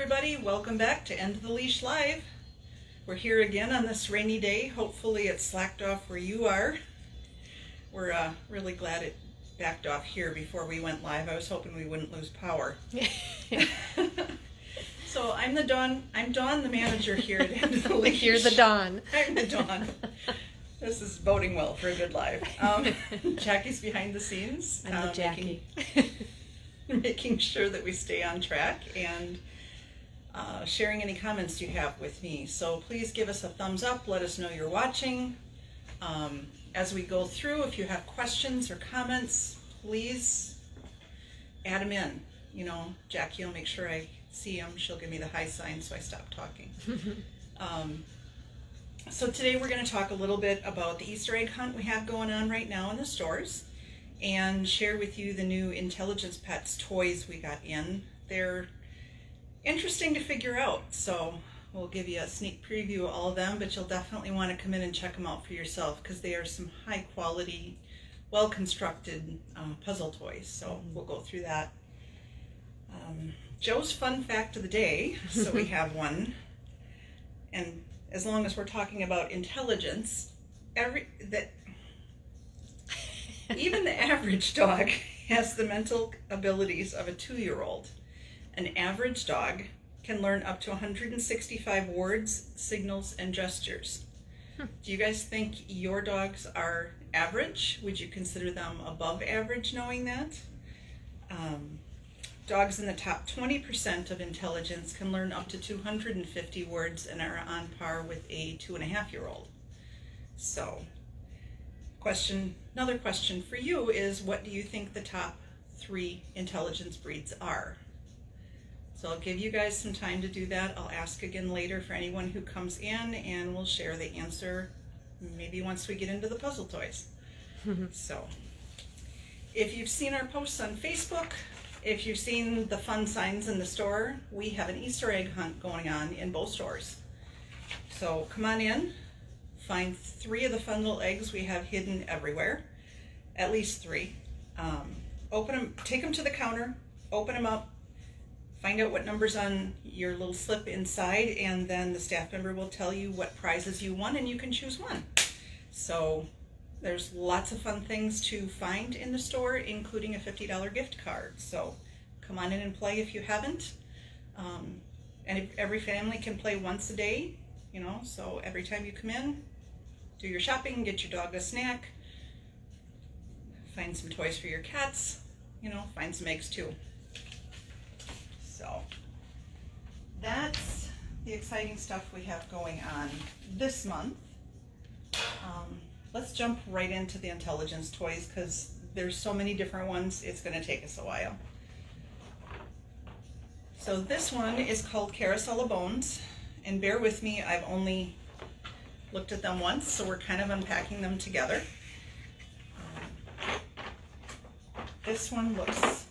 everybody, welcome back to End of the Leash Live. We're here again on this rainy day. Hopefully it's slacked off where you are. We're really glad it backed off here before we went live. I was hoping we wouldn't lose power. So I'm Dawn, the manager here at End of the Leash. You're the Dawn. I'm the Dawn. This is boding well for a good live. Jackie's behind the scenes. I'm the Jackie. Making sure that we stay on track and sharing any comments you have with me. So please give us a thumbs up. Let us know you're watching. As we go through, if you have questions or comments, please add them in. You know, Jackie will make sure I see them. She'll give me the high sign so I stop talking. So today we're going to talk a little bit about the Easter egg hunt we have going on right now in the stores and share with you the new Intelligence Pets toys we got in. They're interesting to figure out, so we'll give you a sneak preview of all of them, but you'll definitely want to come in and check them out for yourself because they are some high quality, well constructed puzzle toys. So we'll go through that. Joe's fun fact of the day, so we have one, and as long as we're talking about intelligence, even the average dog has the mental abilities of a 2-year-old. An average dog can learn up to 165 words, signals, and gestures. Do you guys think your dogs are average? Would you consider them above average knowing that? Dogs in the top 20% of intelligence can learn up to 250 words and are on par with a 2.5-year-old. So, another question for you is, what do you think the top 3 intelligence breeds are? So I'll give you guys some time to do that. I'll ask again later for anyone who comes in, and we'll share the answer maybe once we get into the puzzle toys. So if you've seen our posts on Facebook, if you've seen the fun signs in the store, we have an Easter egg hunt going on in both stores. So come on in, find 3 of the fun little eggs we have hidden everywhere, at least 3. Open them, take them to the counter, open them up, find out what number's on your little slip inside, and then the staff member will tell you what prizes you won, and you can choose one. So there's lots of fun things to find in the store, including a $50 gift card. So come on in and play if you haven't. And every family can play once a day, you know, so every time you come in, do your shopping, get your dog a snack, find some toys for your cats, you know, find some eggs too. So that's the exciting stuff we have going on this month. Let's jump right into the intelligence toys because there's so many different ones, it's going to take us a while. So this one is called Carousel of Bones, and bear with me, I've only looked at them once, so we're kind of unpacking them together. This one looks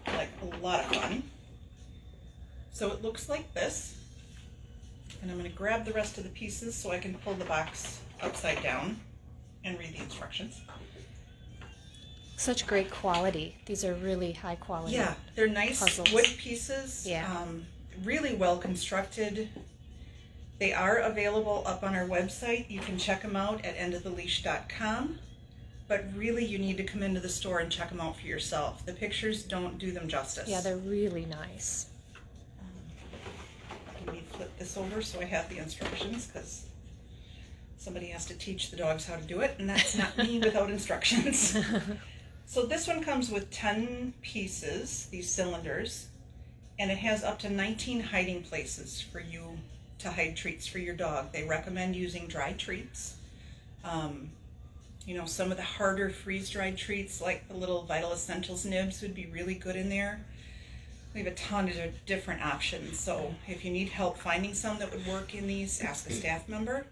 like a lot of fun. So it looks like this, and I'm going to grab the rest of the pieces so I can pull the box upside down and read the instructions. Such great quality. These are really high quality. Yeah, they're nice puzzles. Wood pieces. Yeah. Really well constructed. They are available up on our website. You can check them out at endoftheleash.com. But really, you need to come into the store and check them out for yourself. The pictures don't do them justice. Yeah, they're really nice. Let me flip this over so I have the instructions, because somebody has to teach the dogs how to do it, and that's not me without instructions. So this one comes with 10 pieces, these cylinders, and it has up to 19 hiding places for you to hide treats for your dog. They recommend using dry treats. You know, some of the harder freeze-dried treats, like the little Vital Essentials nibs, would be really good in there. We have a ton of different options, so if you need help finding some that would work in these, ask a staff member.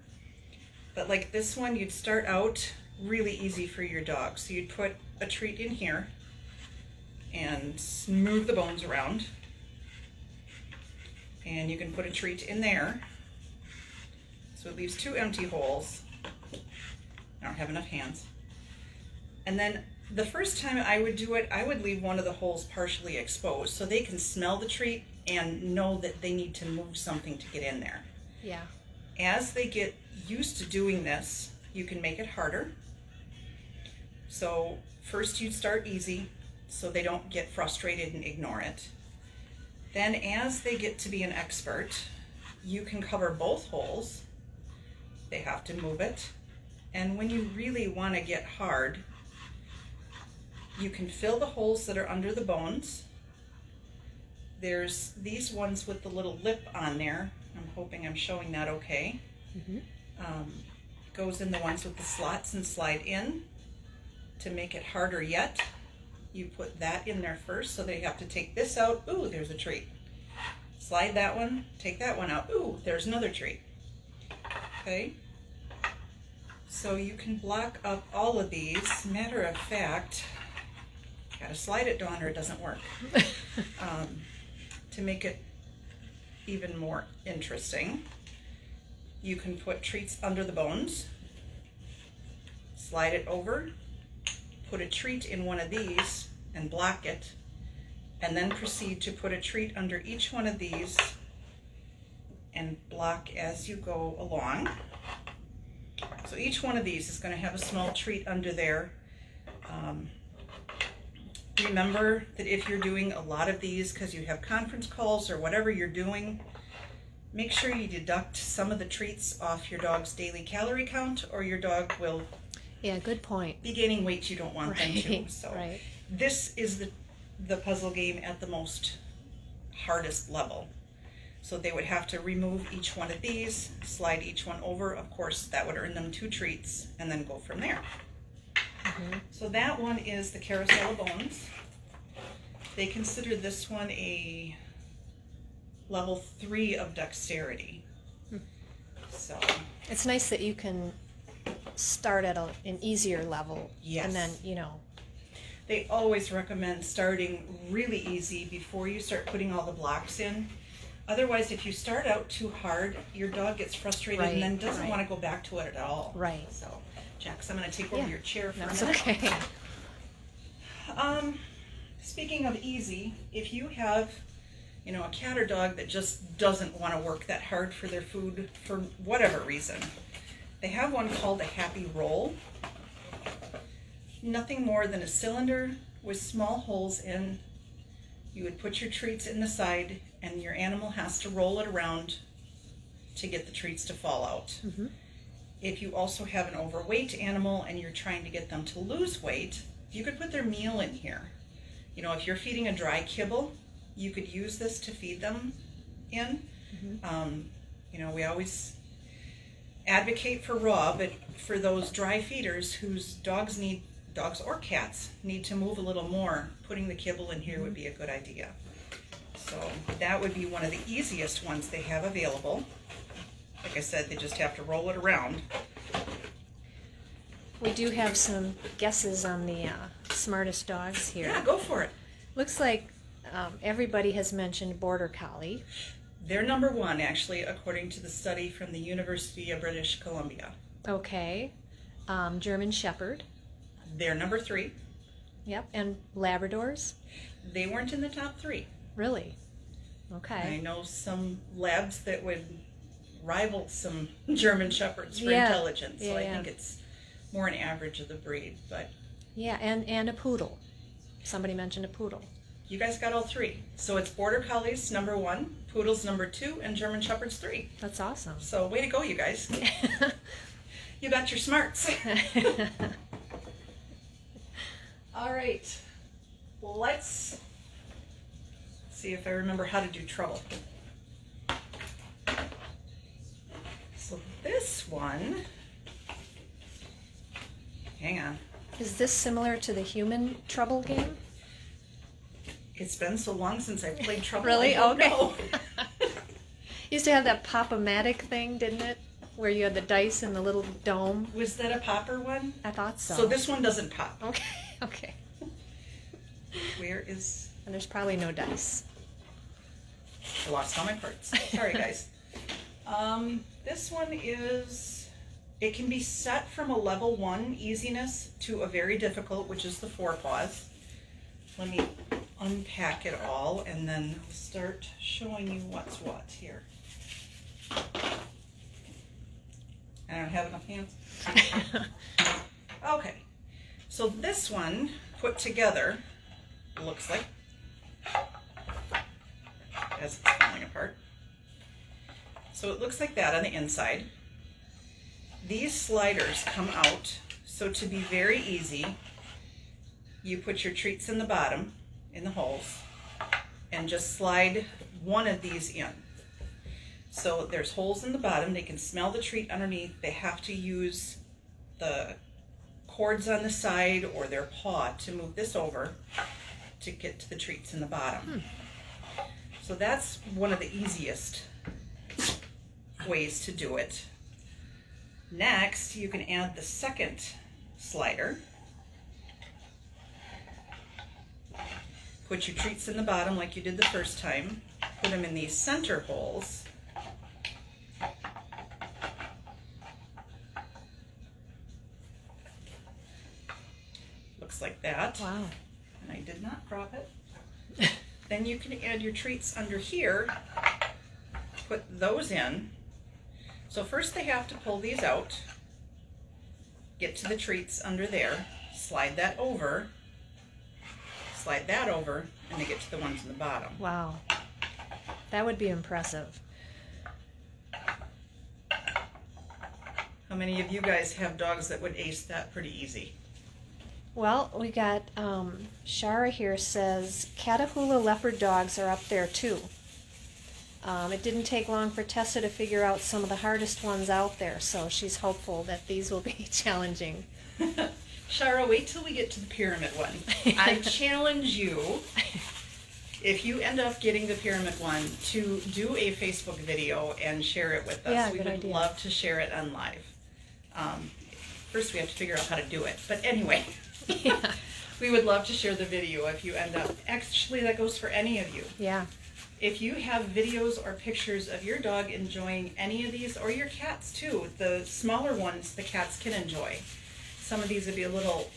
But like this one, you'd start out really easy for your dog. So you'd put a treat in here and move the bones around. And you can put a treat in there. So it leaves 2 empty holes. I don't have enough hands. And then The first time I would do it, I would leave one of the holes partially exposed so they can smell the treat and know that they need to move something to get in there. Yeah. As they get used to doing this, you can make it harder. So first you'd start easy so they don't get frustrated and ignore it. Then as they get to be an expert, you can cover both holes. They have to move it. And when you really want to get hard, you can fill the holes that are under the bones. There's these ones with the little lip on there. I'm hoping I'm showing that okay. Goes in the ones with the slots and slide in. To make it harder yet, you put that in there first, so they have to take this out. Ooh, there's a treat. Slide that one, take that one out. Ooh, there's another treat. Okay? So you can block up all of these. Matter of fact, gotta slide it, Dawn, or it doesn't work. To make it even more interesting, you can put treats under the bones, slide it over, put a treat in one of these and block it, and then proceed to put a treat under each one of these and block as you go along. So each one of these is going to have a small treat under there. Remember that if you're doing a lot of these because you have conference calls or whatever you're doing, make sure you deduct some of the treats off your dog's daily calorie count, or your dog will Yeah, good point. be gaining weight you don't want them to. Right, So right. this is the puzzle game at the most hardest level. So they would have to remove each one of these, slide each one over. Of course, that would earn them 2 treats, and then go from there. So that one is the Carousel of Bones. They consider this one a level 3 of dexterity. So It's nice that you can start at an easier level. Yes. And then, you know, they always recommend starting really easy before you start putting all the blocks in. Otherwise, if you start out too hard, your dog gets frustrated and then doesn't want to go back to it at all. Right. So, Jax, I'm going to take over your chair for that's a minute. okay. Speaking of easy, if you have, a cat or dog that just doesn't want to work that hard for their food for whatever reason, they have one called a happy roll. Nothing more than a cylinder with small holes in. You would put your treats in the side, and your animal has to roll it around to get the treats to fall out. If you also have an overweight animal and you're trying to get them to lose weight, you could put their meal in here. If you're feeding a dry kibble, you could use this to feed them in. We always advocate for raw, but for those dry feeders whose dogs or cats need to move a little more, putting the kibble in here would be a good idea. So that would be one of the easiest ones they have available. Like I said, they just have to roll it around. We do have some guesses on the smartest dogs here. Yeah, go for it. Looks like everybody has mentioned Border Collie. They're number 1, actually, according to the study from the University of British Columbia. Okay. German Shepherd. They're number 3. Yep. And Labradors. They weren't in the top 3. Really? I Okay. know some labs that would rival some German Shepherds for Yeah. intelligence, so I Yeah. think it's more an average of the breed. But Yeah, and a poodle. Somebody mentioned a poodle. you guys got all 3. So it's Border Collies number 1, Poodles number 2, and German Shepherds 3. That's awesome. So way to go, you guys. You got your smarts. All right. Let's see if I remember how to do trouble. So this one, hang on. Is this similar to the human trouble game? It's been so long since I played trouble. Really? I don't Okay. know. Used to have that Pop-O-Matic thing, didn't it? Where you had the dice in the little dome. Was that a popper one? I thought so. So this one doesn't pop. Okay, okay. Where is... And there's probably no dice. I lost all my parts. Sorry, guys. This one is It can be set from a level 1 easiness to a very difficult, which is the forepaws. Let me unpack it all and then I'll start showing you what's what here. I don't have enough hands. Okay, so this one put together looks like, as it's falling apart. So it looks like that on the inside. These sliders come out, so to be very easy, you put your treats in the bottom, in the holes, and just slide one of these in. So there's holes in the bottom, they can smell the treat underneath, they have to use the cords on the side or their paw to move this over to get to the treats in the bottom. So that's one of the easiest ways to do it. Next, you can add the second slider. Put your treats in the bottom like you did the first time. Put them in these center holes. Looks like that. Wow. And I did not crop it. Then you can add your treats under here. Put those in. So first they have to pull these out, get to the treats under there, slide that over, and they get to the ones in the bottom. Wow. That would be impressive. How many of you guys have dogs that would ace that pretty easy? Well, we got Shara here says Catahoula leopard dogs are up there too. It didn't take long for Tessa to figure out some of the hardest ones out there, so she's hopeful that these will be challenging. Shara, wait till we get to the pyramid one. I challenge you, if you end up getting the pyramid one, to do a Facebook video and share it with us. Yeah, we good would idea. love to share it on live. First we have to figure out how to do it, but anyway. Yeah. We would love to share the video if you end up. Actually, that goes for any of you. Yeah. If you have videos or pictures of your dog enjoying any of these, or your cats too, the smaller ones the cats can enjoy. Some of these would be a little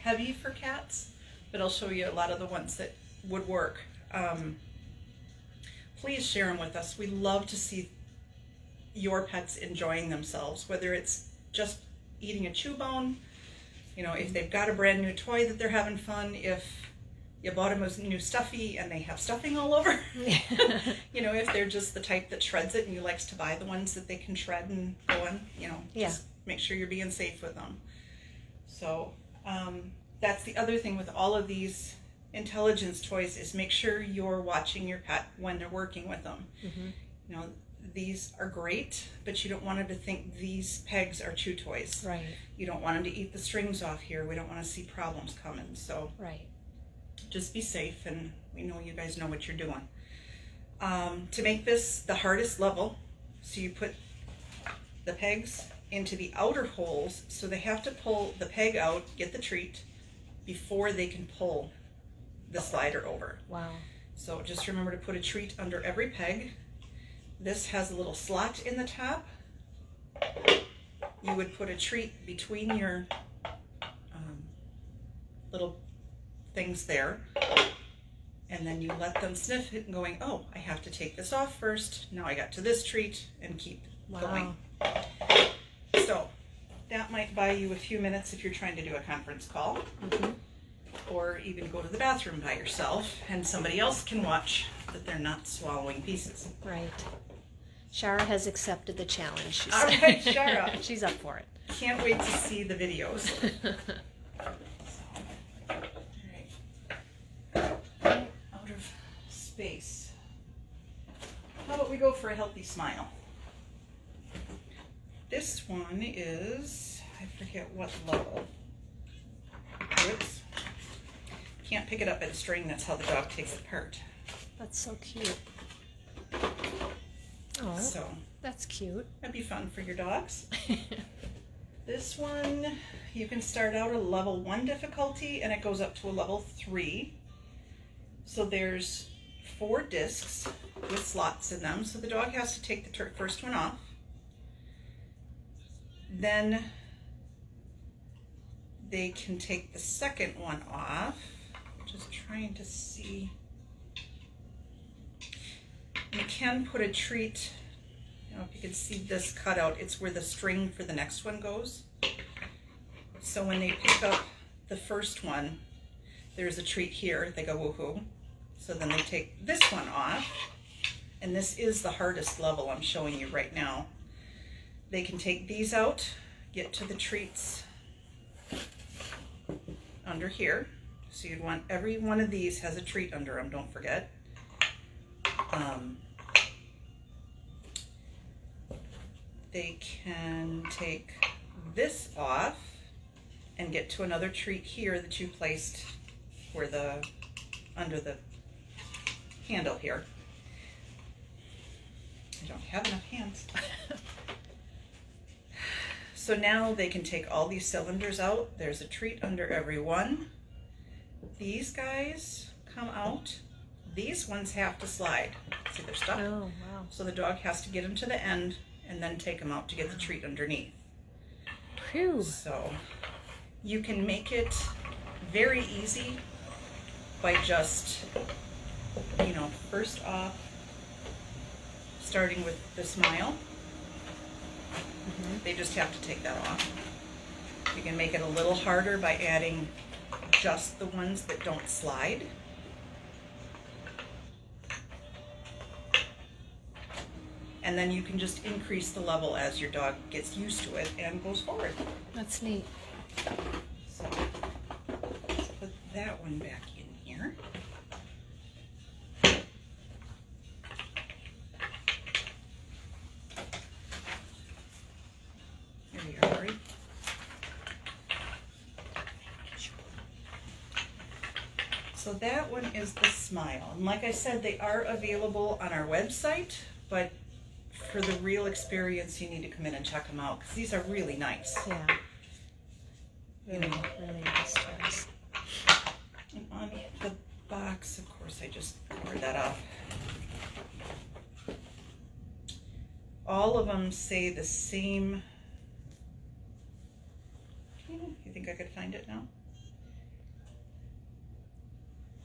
heavy for cats, but I'll show you a lot of the ones that would work. Please share them with us. We love to see your pets enjoying themselves, whether it's just eating a chew bone, you know, if they've got a brand new toy that they're having fun, if you bought them a new stuffy and they have stuffing all over. You know, if they're just the type that shreds it and you likes to buy the ones that they can shred and go in, you know, just make sure you're being safe with them. So that's the other thing with all of these intelligence toys is make sure you're watching your pet when they're working with them. Mm-hmm. You know, these are great, but you don't want them to think these pegs are chew toys. Right. You don't want them to eat the strings off here. We don't want to see problems coming. So Right. just be safe, and we know you guys know what you're doing. To make this the hardest level, so you put the pegs into the outer holes, so they have to pull the peg out, get the treat, before they can pull the slider over. Wow. So just remember to put a treat under every peg. This has a little slot in the top. You would put a treat between your little things there, and then you let them sniff it and going, oh, I have to take this off first. Now I got to this treat, and keep going. So that might buy you a few minutes if you're trying to do a conference call, or even go to the bathroom by yourself and somebody else can watch that they're not swallowing pieces. Right. Shara has accepted the challenge. She All said. right, Shara. She's up for it. Can't wait to see the videos. Out of space. How about we go for a healthy smile? This one is, I forget what level. Whoops. Can't pick it up at a string, that's how the dog takes it apart. That's so cute. Oh, So that's cute. that'd be fun for your dogs. This one, you can start out at a level 1 difficulty and it goes up to a level 3. So there's 4 discs with slots in them. So the dog has to take the first one off, Then they can take the second one off. Just trying to see. You can put a treat, I don't know if you can see this cutout, it's where the string for the next one goes. So when they pick up the first one, there's a treat here, they go woohoo. So then they take this one off, and this is the hardest level I'm showing you right now. They can take these out, get to the treats under here. So you'd want every one of these has a treat under them, don't forget. They can take this off and get to another treat here that you placed where the under the handle here. I don't have enough hands. So now they can take all these cylinders out. There's a treat under every one. These guys come out. These ones have to slide. See, they're stuck. Oh, wow. So the dog has to get them to the end and then take them out to get the treat underneath. Phew. So you can make it very easy by just, you know, first off, starting with the smile. They just have to take that off. You can make it a little harder by adding just the ones that don't slide. And then you can just increase the level as your dog gets used to it and goes forward. That's neat. So let's put that one back in here. Here we are. So that one is the smile. And like I said, they are available on our website, but for the real experience, you need to come in and check them out because these are really nice. Yeah. Really, really nice toys. And on the box, of course, I just covered that up. All of them say the same. You think I could find it now?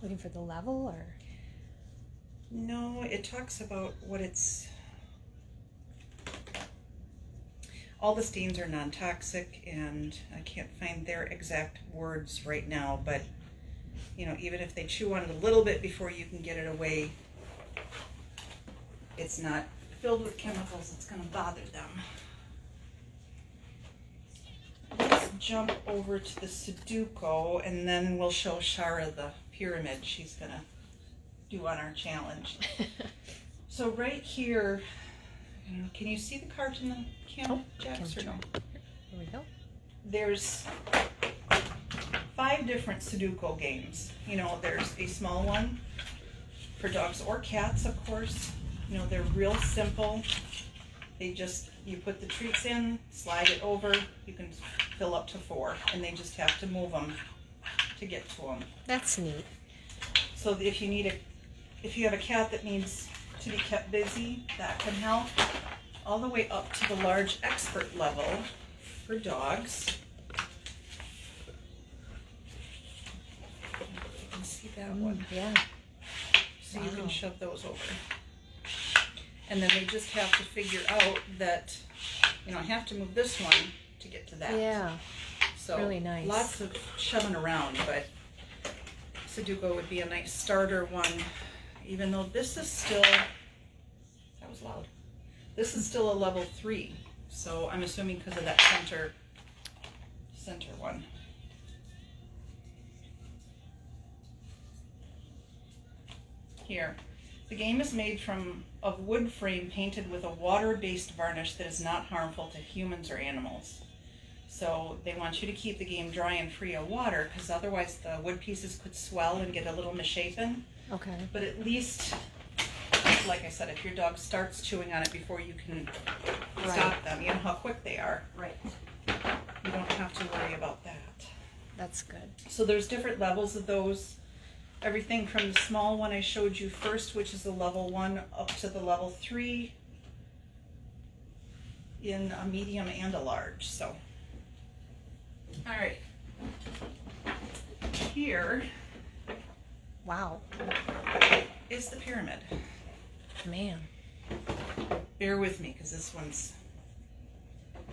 Looking for the level, or? No, it talks about what it's. All the stains are non-toxic, and I can't find their exact words right now, but you know, even if they chew on it a little bit before you can get it away, it's not filled with chemicals that's going to bother them. Let's jump over to the Sudoku, and then we'll show Shara the pyramid she's going to do on our challenge. So right here, can you see the cards in the camera, Jax, or no? Here we go. There's 5 different Sudoku games. You know, there's a small one for dogs or cats, of course. You know, they're real simple. They just, you put the treats in, slide it over, you can fill up to 4, and they just have to move them to get to them. That's neat. So if you need if you have a cat that needs to be kept busy, that can help. All the way up to the large expert level for dogs. You can see that one. Yeah. So you can shove those over. And then they just have to figure out that, you know, I have to move this one to get to that. Yeah. So really nice. Lots of shoving around, but Sudoku would be a nice starter one, even though this is still, that was loud. This is still a level 3, so I'm assuming because of that center one. Here, the game is made of wood frame painted with a water-based varnish that is not harmful to humans or animals. So they want you to keep the game dry and free of water, because otherwise the wood pieces could swell and get a little misshapen. Okay. But at least, like I said, if your dog starts chewing on it before you can stop them, you know how quick they are. Right. You don't have to worry about that. That's good. So there's different levels of those. Everything from the small one I showed you first, which is the level 1, up to the level 3. in a medium and a large, so. All right. Here Wow, is the pyramid. man. Bear with me because this one's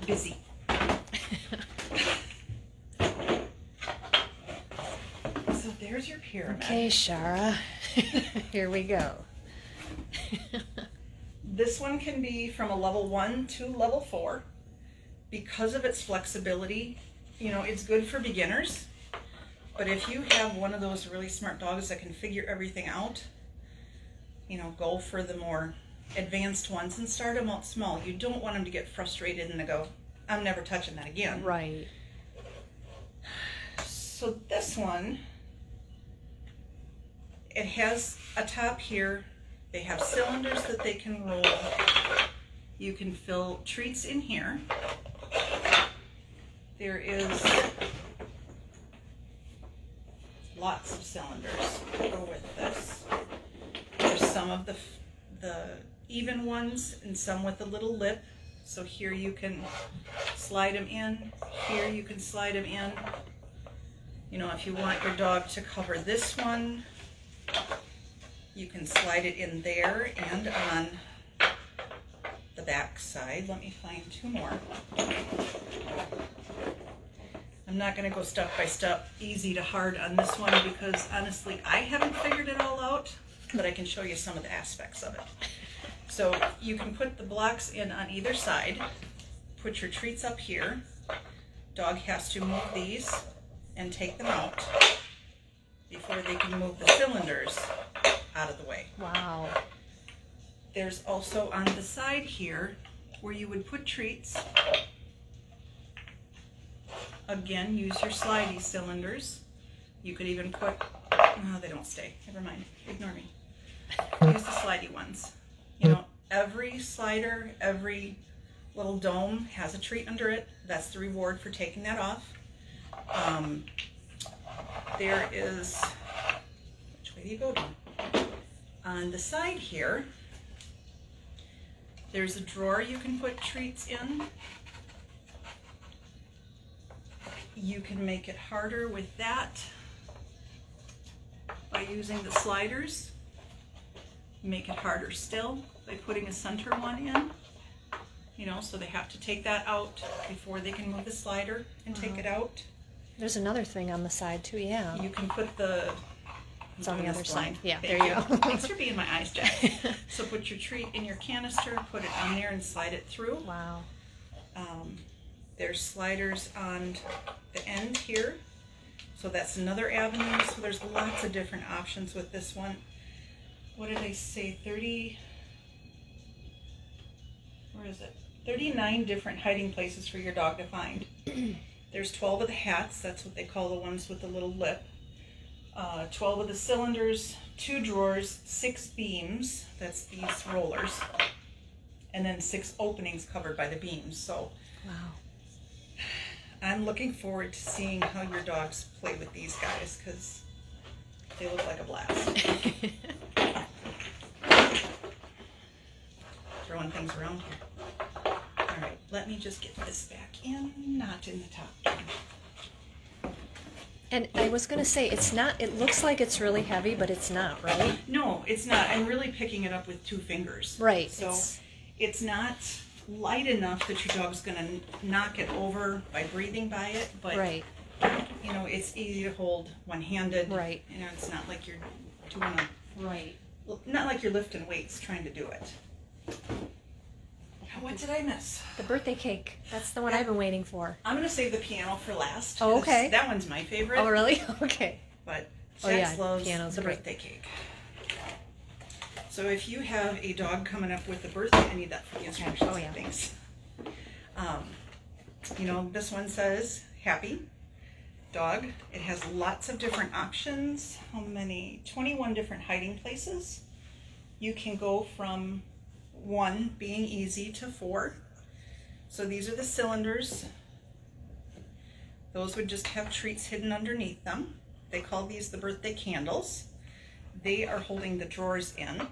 busy. So there's your pyramid. Okay, Shara. Here we go. This one can be from a level 1 to level 4. Because of its flexibility, you know, it's good for beginners. But if you have one of those really smart dogs that can figure everything out, you know, go for the more advanced ones and start them out small. You don't want them to get frustrated and to go, I'm never touching that again. Right. So this one, it has a top here. They have cylinders that they can roll. You can fill treats in here. There is lots of cylinders that go with this. There's some of the even ones and some with a little lip. So here you can slide them in. Here you can slide them in. You know, if you want your dog to cover this one, you can slide it in there and on the back side. Let me find two more. I'm not going to go step by step, easy to hard on this one because honestly, I haven't figured it all out, but I can show you some of the aspects of it. So you can put the blocks in on either side, put your treats up here. Dog has to move these and take them out before they can move the cylinders out of the way. Wow. There's also on the side here where you would put treats. Again, use your slidey cylinders. You could even put, no, they don't stay. Never mind. Ignore me. Use the slidey ones. You know, every slider, every little dome has a treat under it. That's the reward for taking that off. There is, which way do you go down? On the side here, there's a drawer you can put treats in. You can make it harder with that by using the sliders. Make it harder still by putting a center one in. You know, so they have to take that out before they can move the slider and take it out. There's another thing on the side too, yeah. You can put the... It's on the other side. Yeah, Thank there you go. Thanks for being my eyes, Jack. So put your treat in your canister, put it on there and slide it through. Wow. There's sliders on the end here. So that's another avenue. So there's lots of different options with this one. What did I say? 30, where is it? 39 different hiding places for your dog to find. There's 12 of the hats. That's what they call the ones with the little lip. 12 of the cylinders, 2 drawers, 6 beams, that's these rollers, and then 6 openings covered by the beams. So Wow. I'm looking forward to seeing how your dogs play with these guys because they look like a blast. Throwing things around here. All right, let me just get this back in, not in the top. And I was going to say, it's not, it looks like it's really heavy, but it's not, right? No, it's not. I'm really picking it up with 2 fingers. Right. So it's not light enough that your dog's going to knock it over by breathing by it, but Right. you know, it's easy to hold one-handed. Right. You know, it's not like you're doing Right. not like you're lifting weights trying to do it. What did I miss? The birthday cake. That's the one I've been waiting for. I'm going to save the piano for last. Oh, 'cause okay. That one's my favorite. Oh, really? Okay. But Oh, Jax yeah, loves piano's the great. birthday cake. So if you have a dog coming up with a birthday, I need that for the instructions. Oh, yeah. Thanks. You know, this one says happy dog. It has lots of different options. How many? 21 different hiding places. You can go from 1 being easy to 4. So these are the cylinders. Those would just have treats hidden underneath them. They call these the birthday candles. They are holding the drawers in.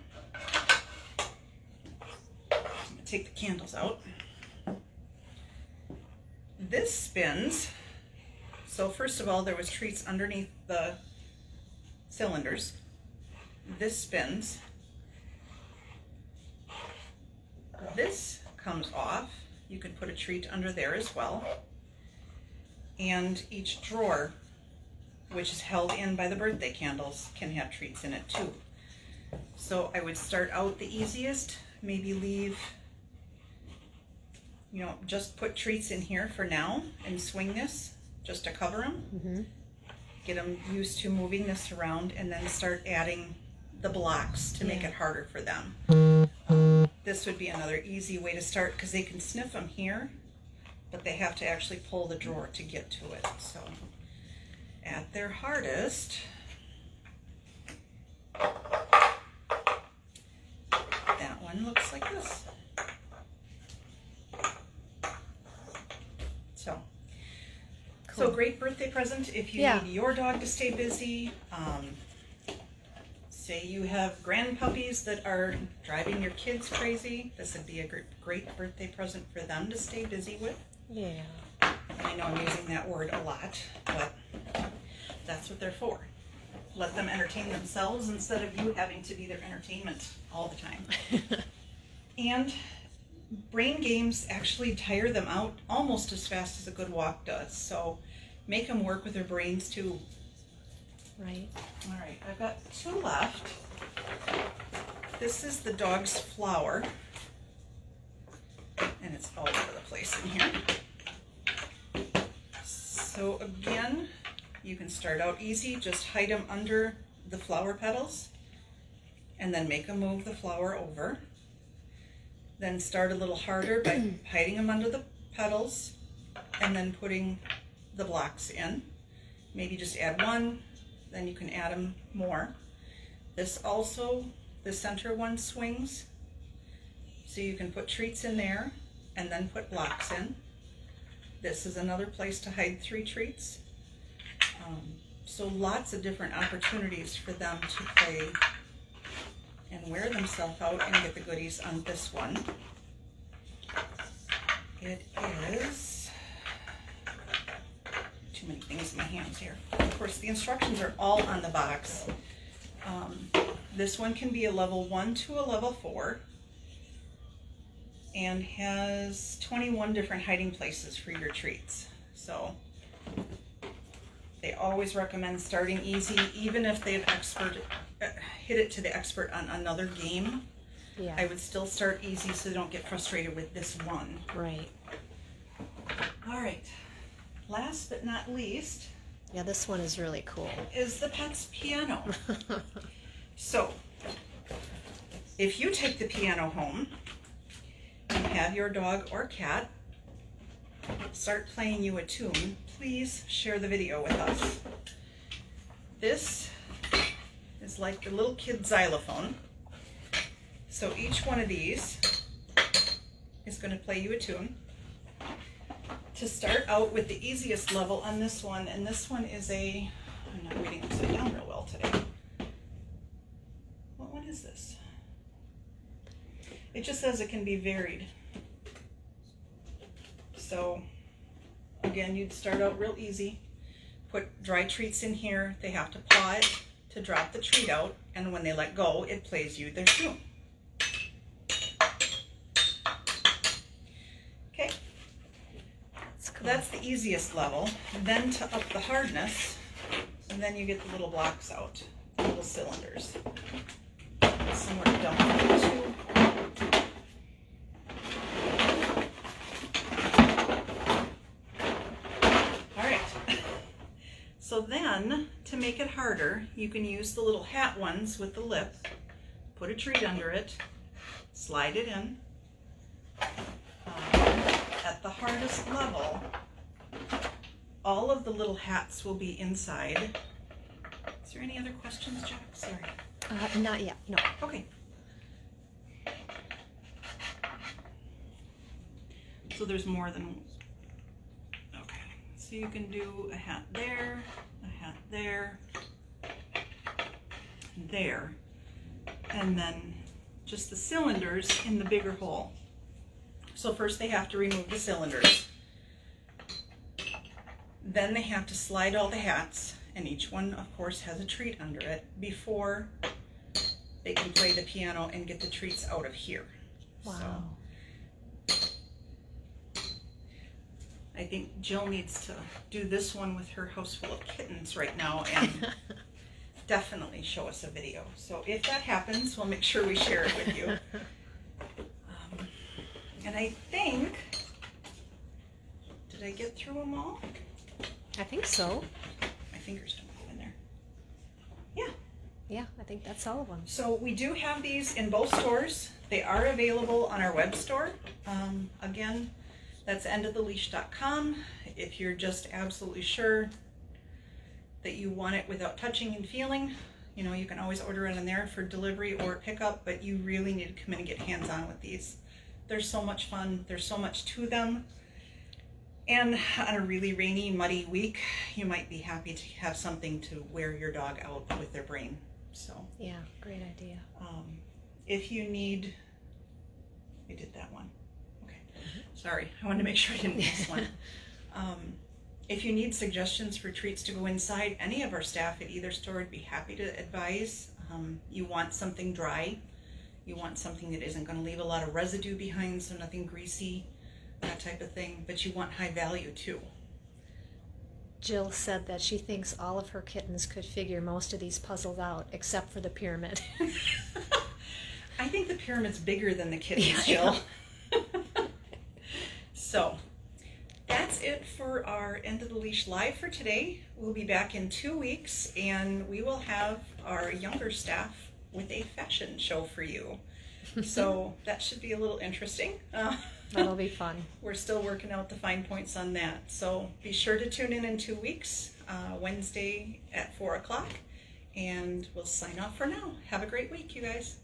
I'm gonna take the candles out. This spins. So first of all, there was treats underneath the cylinders. This spins. This comes off. You can put a treat under there as well. And each drawer, which is held in by the birthday candles, can have treats in it too. So I would start out the easiest, maybe leave, just put treats in here for now and swing this just to cover them. Mm-hmm. Get them used to moving this around, and then start adding the blocks to make it harder for them. This would be another easy way to start because they can sniff them here, but they have to actually pull the drawer to get to it. So at their hardest, that one looks like this. So great birthday present if you need your dog to stay busy. Say you have grandpuppies that are driving your kids crazy. This would be a great birthday present for them to stay busy with. Yeah. And I know I'm using that word a lot, but that's what they're for. Let them entertain themselves instead of you having to be their entertainment all the time. And brain games actually tire them out almost as fast as a good walk does. So make them work with their brains too. Right. All right, I've got 2 left. This is the dog's flower. And it's all over the place in here. So again, you can start out easy. Just hide them under the flower petals and then make them move the flower over. Then start a little harder by hiding them under the petals and then putting the blocks in. Maybe just add 1, then you can add them more. This also, the center one swings, so you can put treats in there and then put blocks in. This is another place to hide 3 treats. So lots of different opportunities for them to play and wear themselves out and get the goodies on this one. It is, too many things in my hands here. Of course, the instructions are all on the box. This one can be a level 1 to a level 4 and has 21 different hiding places for your treats. So they always recommend starting easy, even if they've hit it to the expert on another game. Yeah. I would still start easy so they don't get frustrated with this one. Right. All right. Last but not least, Yeah, this one is really cool. is the Pets piano. So, if you take the piano home and have your dog or cat start playing you a tune, please share the video with us. This is like the little kid xylophone. So each one of these is going to play you a tune. To start out with the easiest level on this one, and this one is I'm not reading upside down real well today. What one is this? It just says it can be varied. So again, you'd start out real easy. Put dry treats in here. They have to paw it to drop the treat out, and when they let go, it plays you their tune. Okay. That's the easiest level. Then to up the hardness, and then you get the little blocks out, the little cylinders. Somewhere to dump them into. All right. So then, to make it harder, you can use the little hat ones with the lip, put a treat under it, slide it in. At the hardest level, all of the little hats will be inside. Is there any other questions, Jack? Sorry. Not yet, no. Okay. So there's more than, okay. So you can do a hat there, there, and then just the cylinders in the bigger hole. So first they have to remove the cylinders. Then they have to slide all the hats, and each one, of course, has a treat under it before they can play the piano and get the treats out of here. Wow. So, I think Jill needs to do this one with her house full of kittens right now and definitely show us a video. So if that happens, we'll make sure we share it with you. And I think, did I get through them all? I think so. My fingers don't go in there. Yeah. Yeah, I think that's all of them. So we do have these in both stores. They are available on our web store. Again, that's endoftheleash.com. If you're just absolutely sure that you want it without touching and feeling, you know, you can always order it in there for delivery or pickup, but you really need to come in and get hands-on with these. They're so much fun. There's so much to them. And on a really rainy, muddy week, you might be happy to have something to wear your dog out with their brain. So Yeah, great idea. if you need, we did that one. Okay, sorry, I wanted to make sure I didn't miss one. If you need suggestions for treats to go inside, any of our staff at either store would be happy to advise. You want something dry, you want something that isn't going to leave a lot of residue behind, so nothing greasy, that type of thing, but you want high value too. Jill said that she thinks all of her kittens could figure most of these puzzles out, except for the pyramid. I think the pyramid's bigger than the kittens, Yeah, Jill. So, that's it for our End of the Leash Live for today. We'll be back in 2 weeks, and we will have our younger staff with a fashion show for you. So, that should be a little interesting. That'll be fun. We're still working out the fine points on that. So be sure to tune in 2 weeks, Wednesday at 4 o'clock. And we'll sign off for now. Have a great week, you guys.